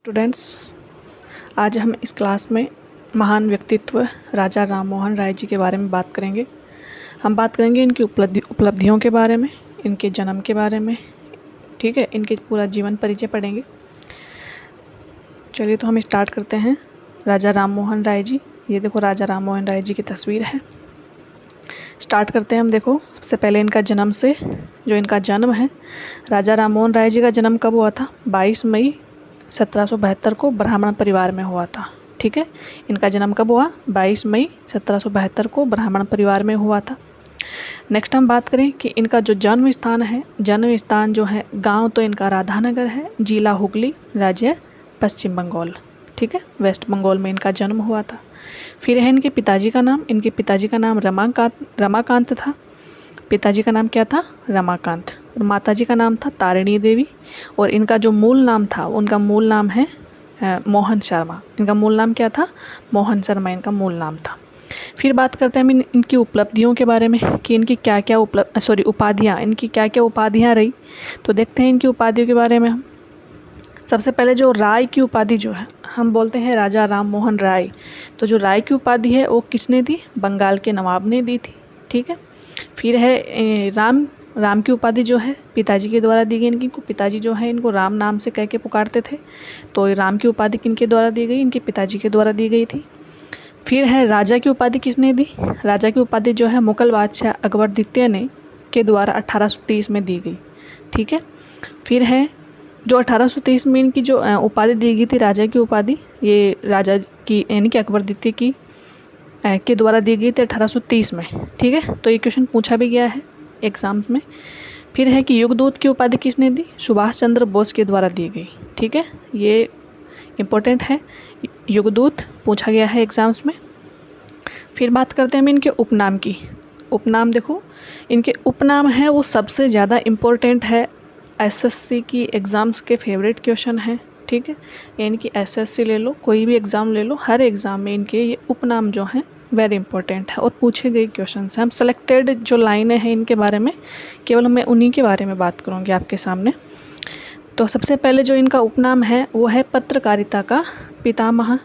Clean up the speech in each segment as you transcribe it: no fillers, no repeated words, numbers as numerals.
Students, आज हम इस क्लास में महान व्यक्तित्व राजा राम मोहन राय जी के बारे में बात करेंगे। हम बात करेंगे इनकी उपलब्धियों के बारे में, इनके जन्म के बारे में, ठीक है, इनके पूरा जीवन परिचय पढ़ेंगे। चलिए तो हम स्टार्ट करते हैं। राजा राम मोहन राय जी, ये देखो राजा राम मोहन राय जी की तस्वीर है। स्टार्ट करते हैं हम। देखो, सबसे पहले इनका जन्म से, जो इनका जन्म है, राजा राम मोहन राय जी का जन्म कब हुआ था? 22 मई 1772 को ब्राह्मण परिवार में हुआ था। ठीक है, इनका जन्म कब हुआ? 22 मई 1772 को ब्राह्मण परिवार में हुआ था। नेक्स्ट हम बात करें कि इनका जो जन्म स्थान है, जन्म स्थान जो है, गांव तो इनका राधानगर है, जिला हुगली, राज्य पश्चिम बंगाल। ठीक है, वेस्ट बंगाल में इनका जन्म हुआ था। फिर है इनके पिताजी का नाम। इनके पिताजी का नाम रमाकांत था। पिताजी का नाम क्या था? रमाकांत। और माताजी का नाम था तारिणी देवी। और इनका जो मूल नाम था, उनका मूल नाम है मोहन शर्मा। इनका मूल नाम क्या था? मोहन शर्मा इनका मूल नाम था। फिर बात करते हैं हम इनकी उपलब्धियों के बारे में कि इनकी क्या क्या उपाधियाँ, इनकी क्या क्या उपाधियाँ रही। तो देखते हैं इनकी उपाधियों के बारे में हम। सबसे पहले जो राय की उपाधि जो है, हम बोलते हैं राजा राम मोहन राय। तो जो राय की उपाधि है वो किसने दी? बंगाल के नवाब ने दी थी। ठीक है। फिर है राम की उपाधि जो है पिताजी के द्वारा दी गई। इनको पिताजी जो है इनको राम नाम से कह के पुकारते थे। तो राम की उपाधि किनके द्वारा दी गई? इनके पिताजी के द्वारा दी गई थी। फिर है राजा की उपाधि किसने दी? राजा की उपाधि जो है मुगल बादशाह अकबर द्वितीय ने के द्वारा 1830 में दी गई। ठीक है। फिर है जो 1830 में इनकी जो उपाधि दी गई थी, राजा की उपाधि, ये राजा की यानी कि अकबर द्वितीय की के द्वारा दी गई थी 1830 में। ठीक है, तो ये क्वेश्चन पूछा भी गया है एग्जाम्स में। फिर है कि युगदूत की उपाधि किसने दी? सुभाष चंद्र बोस के द्वारा दी गई। ठीक है, ये इम्पोर्टेंट है, युगदूत पूछा गया है एग्जाम्स में। फिर बात करते हैं हम इनके उपनाम की। उपनाम देखो, इनके उपनाम है वो सबसे ज़्यादा इम्पोर्टेंट है। एसएससी की एग्ज़ाम्स के फेवरेट क्वेश्चन है। ठीक है, यानी कि एसएससी ले लो, कोई भी एग्ज़ाम ले लो, हर एग्ज़ाम में इनके ये उपनाम जो हैं वेरी इंपॉर्टेंट है और पूछे गए क्वेश्चन हैं। हम सेलेक्टेड जो लाइनें हैं इनके बारे में, केवल मैं उन्हीं के बारे में बात करूँगी आपके सामने। तो सबसे पहले जो इनका उपनाम है वो है पत्रकारिता का पितामह।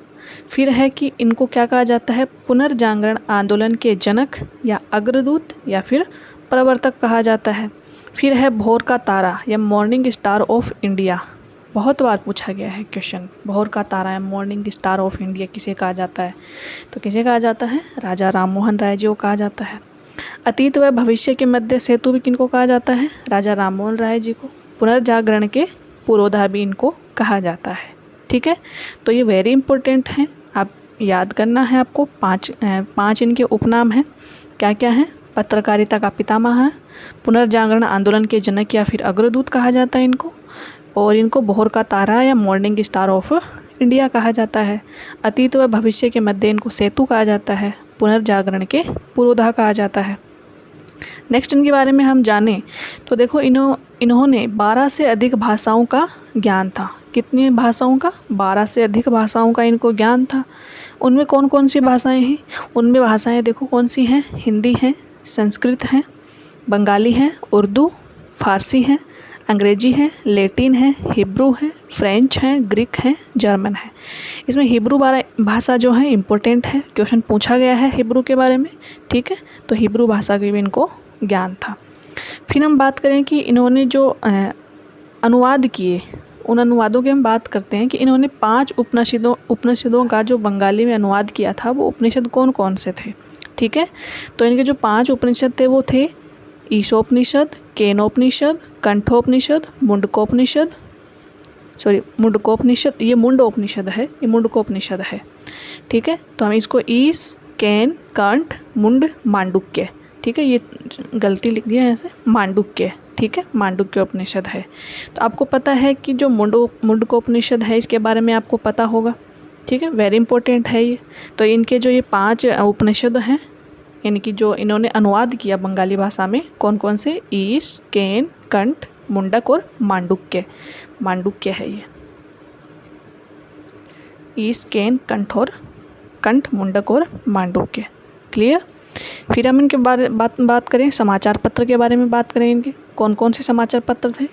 फिर है कि इनको क्या कहा जाता है? पुनर्जागरण आंदोलन के जनक या अग्रदूत या फिर प्रवर्तक कहा जाता है। फिर है भोर का तारा या मॉर्निंग स्टार ऑफ इंडिया। बहुत बार पूछा गया है क्वेश्चन, भोर का तारा या मॉर्निंग स्टार ऑफ इंडिया किसे कहा जाता है? तो किसे कहा जाता है? राजा राम मोहन राय जी को कहा जाता है। अतीत व भविष्य के मध्य सेतु भी किनको कहा जाता है? राजा राम मोहन राय जी को। पुनर्जागरण के पुरोधा भी इनको कहा जाता है। ठीक है, तो ये वेरी इंपॉर्टेंट हैं, आप याद करना है आपको। पाँच इनके उपनाम हैं। क्या क्या हैं? पत्रकारिता का पितामह है, पुनर्जागरण आंदोलन के जनक या फिर अग्रदूत कहा जाता है इनको, और इनको भोर का तारा या मॉर्निंग स्टार ऑफ इंडिया कहा जाता है। अतीत व भविष्य के मध्य इनको सेतु कहा जाता है, पुनर्जागरण के पुरोधा कहा जाता है। नेक्स्ट इनके बारे में हम जानें तो देखो, इन्होंने 12 से अधिक भाषाओं का ज्ञान था। कितनी भाषाओं का? 12 से अधिक भाषाओं का इनको ज्ञान था। उनमें कौन कौन सी भाषाएं हैं? उनमें भाषाएं देखो कौन सी हैं? हिंदी है, संस्कृत है, बंगाली है, उर्दू, फारसी है, अंग्रेजी है, लैटिन है, हिब्रू है, फ्रेंच है, ग्रीक है, जर्मन है। इसमें हिब्रू भाषा जो है इम्पोर्टेंट है, क्वेश्चन पूछा गया है हिब्रू के बारे में। ठीक है, तो हिब्रू भाषा की भी इनको ज्ञान था। फिर हम बात करें कि इन्होंने जो अनुवाद किए, उन अनुवादों की हम बात करते हैं कि इन्होंने 5 उपनिषदों का जो बंगाली में अनुवाद किया था, वो उपनिषद कौन कौन से थे? ठीक है, तो इनके जो 5 उपनिषद थे वो थे ईशोपनिषद, केनोपनिषद, कंठोपनिषद, मुंडकोपनिषद, ये मुंडोपनिषद है, ये मुंडकोपनिषद है। ठीक है, तो हम इसको ईश, कैन, कंठ, मुंड, मांडुक्य, ठीक है, ये गलती लिख दिया है ऐसे, मांडुक्य। ठीक है, मांडुक्य उपनिषद है। तो आपको पता है कि जो मुंडकोपनिषद है, इसके बारे में आपको पता होगा। ठीक है, वेरी इंपॉर्टेंट है ये। तो इनके जो ये 5 उपनिषद हैं, यानी कि जो इन्होंने अनुवाद किया बंगाली भाषा में, कौन कौन से? ईश, केन, कंठ, मुंडक और मांडुक्य। मांडुक्य है ये, ईश, केन, कंठ, मुंडक और मांडुक्य। क्लियर? फिर हम इनके बात करें, समाचार पत्र के बारे में बात करें। इनके कौन कौन से समाचार पत्र थे?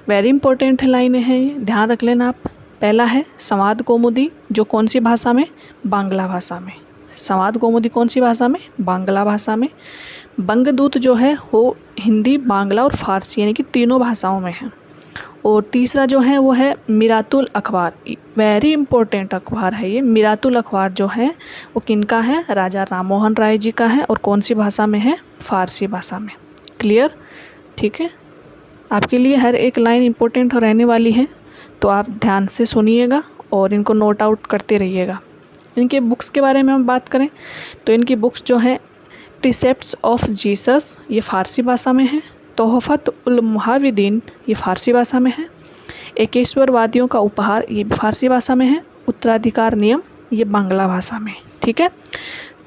वेरी इंपॉर्टेंट लाइनें हैं ये, ध्यान रख लेना आप। पहला है संवाद कौमुदी, जो कौन सी भाषा में, बांग्ला भाषा में। संवाद कौमुदी कौन सी भाषा में, बांग्ला भाषा में। बंगदूत जो है वो हिंदी, बांग्ला और फारसी यानी कि तीनों भाषाओं में है। और तीसरा जो है वो है मिरातुल अखबार, वेरी इंपॉर्टेंट अखबार है ये। मिरातुल अखबार जो है वो किनका है, राजा राममोहन राय जी का है, और कौन सी भाषा में है, फारसी भाषा में। क्लियर, ठीक है। आपके लिए हर एक लाइन इंपॉर्टेंट रहने वाली है, तो आप ध्यान से सुनिएगा और इनको नोट आउट करते रहिएगा। इनके बुक्स के बारे में हम बात करें तो इनकी बुक्स जो है प्रिसेप्ट्स ऑफ जीसस, ये फ़ारसी भाषा में है। तोहफ़त उल मुहाविदीन, ये फ़ारसी भाषा में है। एकेश्वरवादियों का उपहार, ये भी फ़ारसी भाषा में है। उत्तराधिकार नियम, ये बांग्ला भाषा में। ठीक है,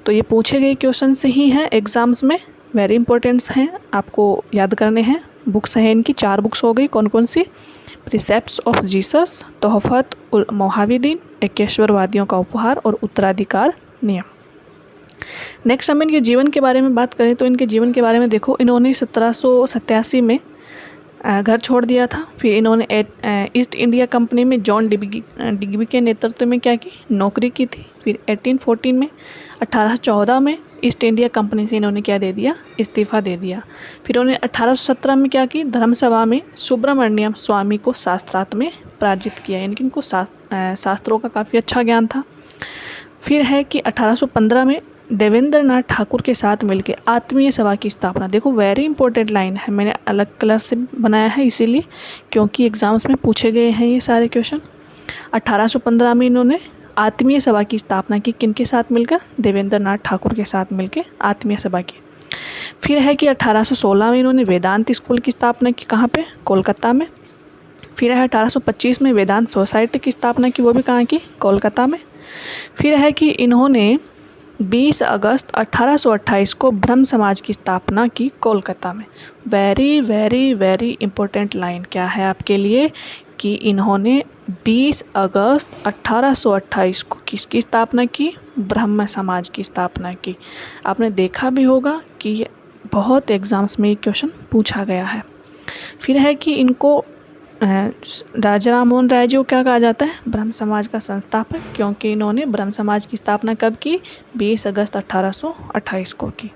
तो ये पूछे गए क्वेश्चन से ही हैं एग्ज़ाम्स में, वेरी इंपॉर्टेंट्स हैं, आपको याद करने हैं। बुक्स हैं इनकी, 4 बुक्स हो गई, कौन कौन सी, प्रिसेप्ट्स ऑफ जीसस, तोहफ़त उल मुहाविदीन, एकेश्वरवादियों का उपहार और उत्तराधिकार नियम। नेक्स्ट हम इनके जीवन के बारे में बात करें तो इनके जीवन के बारे में देखो, इन्होंने 1787 में घर छोड़ दिया था। फिर इन्होंने ईस्ट इंडिया कंपनी में जॉन डिग्बी के नेतृत्व में क्या की, नौकरी की थी। फिर 1814 में ईस्ट इंडिया कंपनी से इन्होंने क्या दे दिया, इस्तीफ़ा दे दिया। फिर उन्होंने 1817 में क्या की, धर्मसभा में सुब्रमण्यम स्वामी को शास्त्रार्थ में पराजित किया, यानी कि इनको शास्त्रों का काफ़ी अच्छा ज्ञान था। फिर है कि 1815 में देवेंद्र नाथ ठाकुर के साथ मिलकर आत्मीय सभा की स्थापना। देखो वेरी इंपॉर्टेंट लाइन है, मैंने अलग कलर से बनाया है इसीलिए, क्योंकि एग्जाम्स में पूछे गए हैं ये सारे क्वेश्चन। 1815 में इन्होंने आत्मीय सभा की स्थापना की, किनके साथ मिलकर, देवेंद्र नाथ ठाकुर के साथ मिलकर आत्मीय सभा की। फिर है कि 1816 में इन्होंने वेदांत स्कूल की स्थापना की, कहाँ पे, कोलकाता में। फिर है 1825 में वेदांत सोसाइटी की स्थापना की, वो भी कहाँ की, कोलकाता में। फिर है कि इन्होंने 20 अगस्त 1828 को ब्रह्म समाज की स्थापना की, कोलकाता में। Very very very important line क्या है आपके लिए कि इन्होंने 20 अगस्त 1828 को किसकी स्थापना की, ब्रह्म समाज की स्थापना की। आपने देखा भी होगा कि ये बहुत एग्ज़ाम्स में ये क्वेश्चन पूछा गया है। फिर है कि इनको राजा राममोहन राय जी को क्या कहा जाता है, ब्रह्म समाज का संस्थापक, क्योंकि इन्होंने ब्रह्म समाज की स्थापना कब की, 20 अगस्त 1828 को की।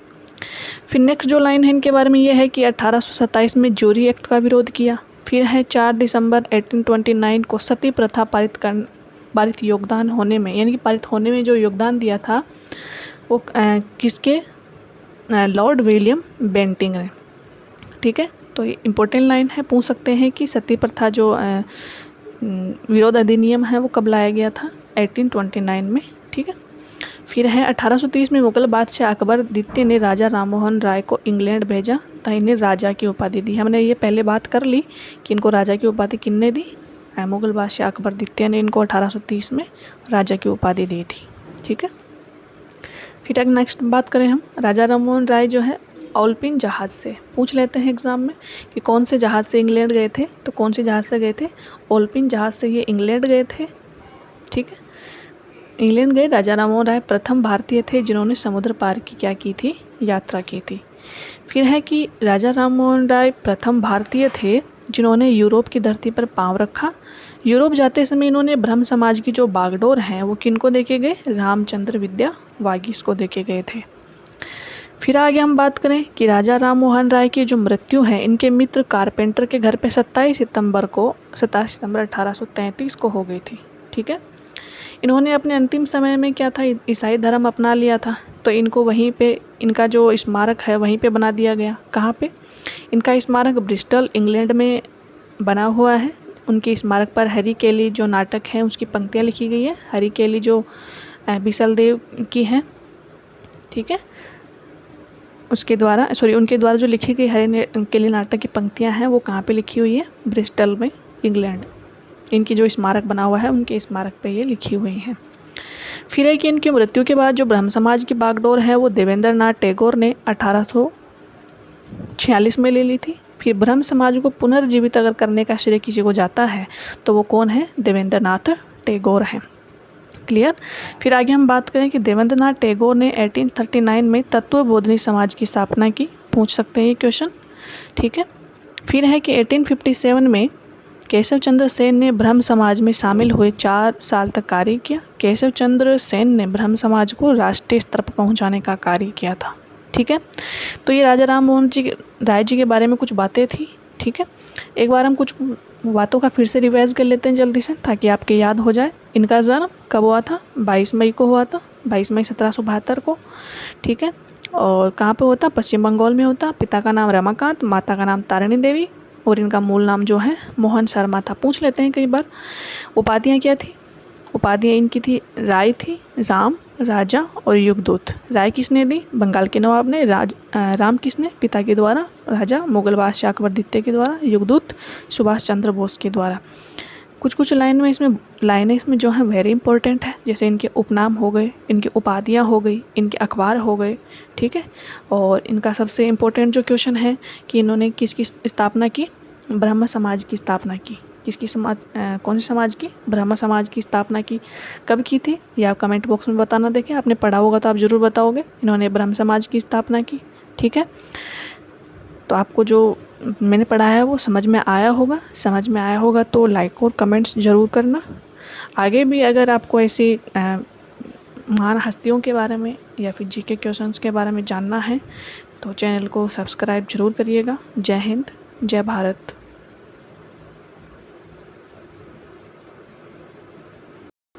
फिर नेक्स्ट जो लाइन है इनके बारे में ये है कि 1827 में ज्यूरी एक्ट का विरोध किया। फिर है 4 दिसंबर 1829 को सती प्रथा पारित योगदान होने में, यानी कि पारित होने में जो योगदान दिया था वो किसके, लॉर्ड विलियम बेंटिंग ने। ठीक है, तो ये इम्पोर्टेंट लाइन है, पूछ सकते हैं कि सती प्रथा जो विरोध अधिनियम है वो कब लाया गया था, 1829 में। ठीक है, फिर है 1830 में मुगल बादशाह अकबर द्वितीय ने राजा राममोहन राय को इंग्लैंड भेजा, तो इन्हें राजा की उपाधि दी। हमने ये पहले बात कर ली कि इनको राजा की उपाधि किसने दी, मुगल बादशाह अकबर द्वितीय ने इनको 1830 में राजा की उपाधि दी थी। ठीक है, फिर अगर नेक्स्ट बात करें हम, राजा राममोहन राय जो है ओलपिन जहाज़ से, पूछ लेते हैं एग्ज़ाम में कि कौन से जहाज़ से इंग्लैंड गए थे, तो कौन से जहाज़ से गए थे, ओलपिन जहाज़ से ये इंग्लैंड गए थे। ठीक है, इंग्लैंड गए राजा राममोहन राय प्रथम भारतीय थे जिन्होंने समुद्र पार की क्या की थी, यात्रा की थी। फिर है कि राजा राममोहन राय प्रथम भारतीय थे जिन्होंने यूरोप की धरती पर पाँव रखा। यूरोप जाते समय इन्होंने ब्रह्म समाज की जो बागडोर हैं वो किनको देके गए, रामचंद्र विद्या वागीश को देके गए थे। फिर आगे हम बात करें कि राजा राममोहन राय की जो मृत्यु है इनके मित्र कारपेंटर के घर पे 27 सितंबर 1833 को हो गई थी। ठीक है, इन्होंने अपने अंतिम समय में क्या था, ईसाई धर्म अपना लिया था, तो इनको वहीं पे इनका जो स्मारक है वहीं पे बना दिया गया। कहाँ पे, इनका स्मारक ब्रिस्टल इंग्लैंड में बना हुआ है। उनके स्मारक पर हरी केली जो नाटक है उसकी पंक्तियाँ लिखी गई है, हरी केली जो बिसल देव की है। ठीक है, उनके द्वारा जो लिखी गई हरी केली नाटक की पंक्तियाँ हैं वो कहाँ पे लिखी हुई है, ब्रिस्टल में, इंग्लैंड। इनकी जो स्मारक बना हुआ है उनके स्मारक पे ये लिखी हुई हैं। फिर है कि इनकी मृत्यु के बाद जो ब्रह्म समाज की बागडोर है वो देवेंद्र नाथ टैगोर ने 1846 में ले ली थी। फिर ब्रह्म समाज को पुनर्जीवित अगर करने का श्रेय किसी को जाता है तो वो कौन है, देवेंद्र नाथ टैगोर हैं। क्लियर। फिर आगे हम बात करें कि देवेंद्र नाथ टैगोर ने 1839 में तत्वबोधिनी समाज की स्थापना की, पूछ सकते हैं ये क्वेश्चन। ठीक है, फिर है कि 1857 में केशव चंद्र सेन ने ब्रह्म समाज में शामिल हुए 4 साल तक कार्य किया। केशव चंद्र सेन ने ब्रह्म समाज को राष्ट्रीय स्तर पर पहुंचाने का कार्य किया था। ठीक है, तो ये राजा राम मोहन जी राय जी के बारे में कुछ बातें थी। ठीक है, एक बार हम कुछ बातों का फिर से रिवाइज कर लेते हैं जल्दी से, ताकि आपके याद हो जाए। इनका जन्म कब हुआ था? 22 मई को हुआ था, 22 मई 1772 को। ठीक है, और कहाँ पे होता? पश्चिम बंगाल में होता। पिता का नाम रमाकांत, माता का नाम तारिणी देवी, और इनका मूल नाम जो है मोहन शर्मा था। पूछ लेते हैं कई बार। उपाधियाँ क्या थी? उपाधियाँ इनकी थी राय थी, राम, राजा और युगदूत। राय किसने दी? बंगाल के नवाब ने। राम किसने? पिता के द्वारा। राजा मुगल बादशाह अकबर द्वितीय के द्वारा। युगदूत सुभाष चंद्र बोस के द्वारा। कुछ लाइनें इसमें जो है वेरी इंपॉर्टेंट है, जैसे इनके उपनाम हो गए, इनकी उपाधियाँ हो गई, इनके अखबार हो गए। ठीक है, और इनका सबसे इम्पोर्टेंट जो क्वेश्चन है कि इन्होंने किसकी स्थापना की? ब्रह्म समाज की स्थापना की। किसकी समाज? कौन से समाज की? ब्रह्म समाज की स्थापना की। कब की थी? ये आप कमेंट बॉक्स में बताना। देखिए, आपने पढ़ा होगा तो आप ज़रूर बताओगे। इन्होंने ब्रह्म समाज की स्थापना की। ठीक है, तो आपको जो मैंने पढ़ा है वो समझ में आया होगा। समझ में आया होगा तो लाइक और कमेंट्स ज़रूर करना। आगे भी अगर आपको ऐसी महान हस्तियों के बारे में या फिर जीके क्वेश्चंस के बारे में जानना है तो चैनल को सब्सक्राइब ज़रूर करिएगा। जय हिंद, जय भारत।